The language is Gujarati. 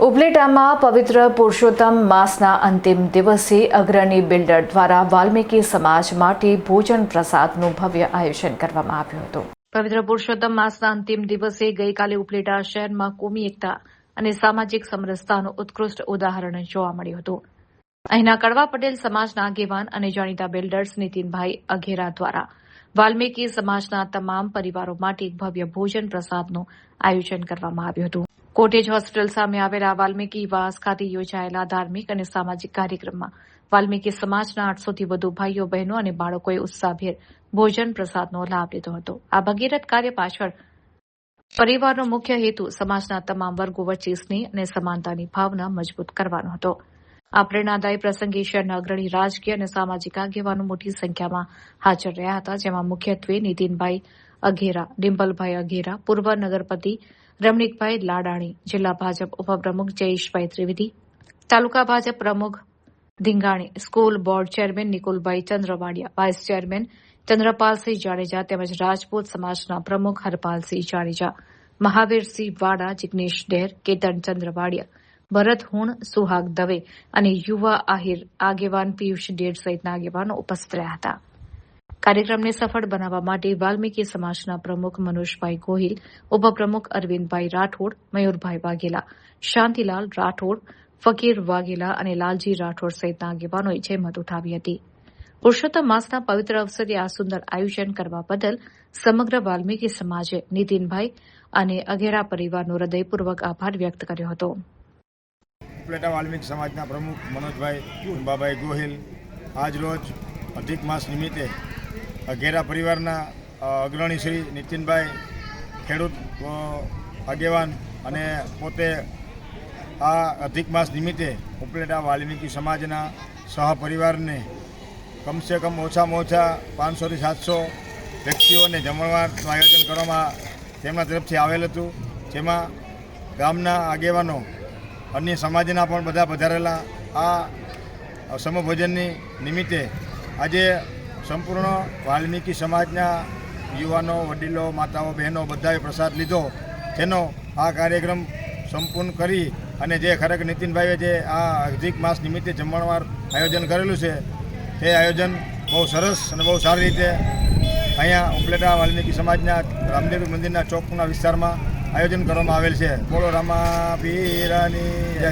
ઉપલેટામાં પવિત્ર પુરુષોત્તમ માસના અંતિમ દિવસે અગ્રણી બિલ્ડર દ્વારા વાલ્મીકી સમાજ માટે ભોજન પ્રસાદનું ભવ્ય આયોજન કરવામાં આવ્યું હતું। પવિત્ર પુરુષોત્તમ માસના અંતિમ દિવસે ગઈકાલે ઉપલેટા શહેરમાં કોમી એકતા અને સામાજિક સમરસતાનું ઉત્કૃષ્ટ ઉદાહરણ જોવા મળ્યું હતું। અહીંના કડવા પટેલ સમાજના આગેવાન અને જાણીતા બિલ્ડર્સ નીતિનભાઈ અઘેરા દ્વારા વાલ્મીકી સમાજના તમામ પરિવારો માટે એક ભવ્ય ભોજન પ્રસાદનું આયોજન કરવામાં આવ્યું હતું। કોટેજ હોસ્પિટલ સામે આવેલા વાલ્મીકી વાસ ખાતે યોજાયેલા ધાર્મિક અને સામાજિક કાર્યક્રમમાં વાલ્મીકી સમાજના 800થી વધુ ભાઈઓ બહેનો અને બાળકોએ ઉત્સાહભેર ભોજન પ્રસાદનો લાભ લીધો હતો। આ ભગીરથ કાર્ય પાછળ પરિવારનો મુખ્ય હેતુ સમાજના તમામ વર્ગો વચ્ચે સ્નેહ અને સમાનતાની ભાવના મજબૂત કરવાનો હતો। આ પ્રેરણાદાયી પ્રસંગે શહેરના અગ્રણી રાજકીય અને સામાજિક આગેવાનો મોટી સંખ્યામાં હાજર રહ્યા હતા, જેમાં મુખ્યત્વે નીતિનભાઈ અઘેરા, ડિમ્પલભાઈ અઘેરા, પૂર્વ નગરપતિ રમણીકભાઈ લાડાણી, જિલ્લા ભાજપ ઉપપ્રમુખ જયેશભાઈ ત્રિવેદી, તાલુકા ભાજપ પ્રમુખ Dhingani, school board chairman Nikulbhai Chandravadiya, vice chairman Chandrapalsinh Jadeja તેમજ રાજપૂત સમાજના પ્રમુખ હરપાલસિંહ જાડેજા, મહાવીરસિંહ વાડા, જિગ્નેશ ડેર, કેતન ચંદ્રવાડિયા, ભરત હુણ, સુહાગ દવે અને યુવા આહિર આગેવાન પિયુષ ડેર સહિતના આગેવાનો ઉપસ્થિત રહ્યા હતા। કાર્યક્રમને સફળ બનાવવા માટે વાલ્મીકી સમાજના પ્રમુખ મનોજભાઈ ગોહિલ, ઉપપ્રમુખ અરવિંદભાઈ રાઠોડ, મયુરભાઈ વાઘેલા, શાંતિલાલ રાઠોડ, ફકીર વાઘેલા અને લાલજી રાઠોડ સહિતના આગેવાનોએ જહેમત ઉઠાવી હતી। પુરુષોત્તમ માસના પવિત્ર અવસરે આ સુંદર આયોજન કરવા બદલ સમગ્ર વાલ્મીકી સમાજે નીતિનભાઈ અને અઘેરા પરિવારનો હૃદયપૂર્વક આભાર વ્યક્ત કર્યો હતો। ઉપલેટા વાલ્મીકી સમાજના પ્રમુખ મનોજભાઈ અંબાભાઈ ગોહિલ આજરોજ અધિક માસ નિમિત્તે અઘેરા પરિવારના અગ્રણી શ્રી નીતિનભાઈ, ખેડૂત આગેવાન અને પોતે આ અધિક માસ નિમિત્તે ઉપલેટા વાલ્મીકી સમાજના સહપરિવારને કમસે કમ ઓછામાં ઓછા 500થી 700 વ્યક્તિઓને જમણવારનું આયોજન કરવામાં તેમના તરફથી આવેલ હતું, જેમાં ગામના આગેવાનો, અન્ય સમાજના પણ બધા પધારેલા। આ સમભોજનની નિમિત્તે આજે સંપૂર્ણ વાલ્મીકી સમાજના યુવાનો, વડીલો, માતાઓ, બહેનો બધાએ પ્રસાદ લીધો, જેનો આ કાર્યક્રમ સંપૂર્ણ કરી અને જે ખરેખર નીતિનભાઈએ જે આ અધિક માસ નિમિત્તે જમણવાર આયોજન કરેલું છે તે આયોજન બહુ સરસ અને બહુ સારી રીતે અહીંયા ઉપલેટા વાલ્મીકી સમાજના રામદેવી મંદિરના ચોકના વિસ્તારમાં આયોજન કરવામાં આવેલ છે। બોલો રામા પીરની જય।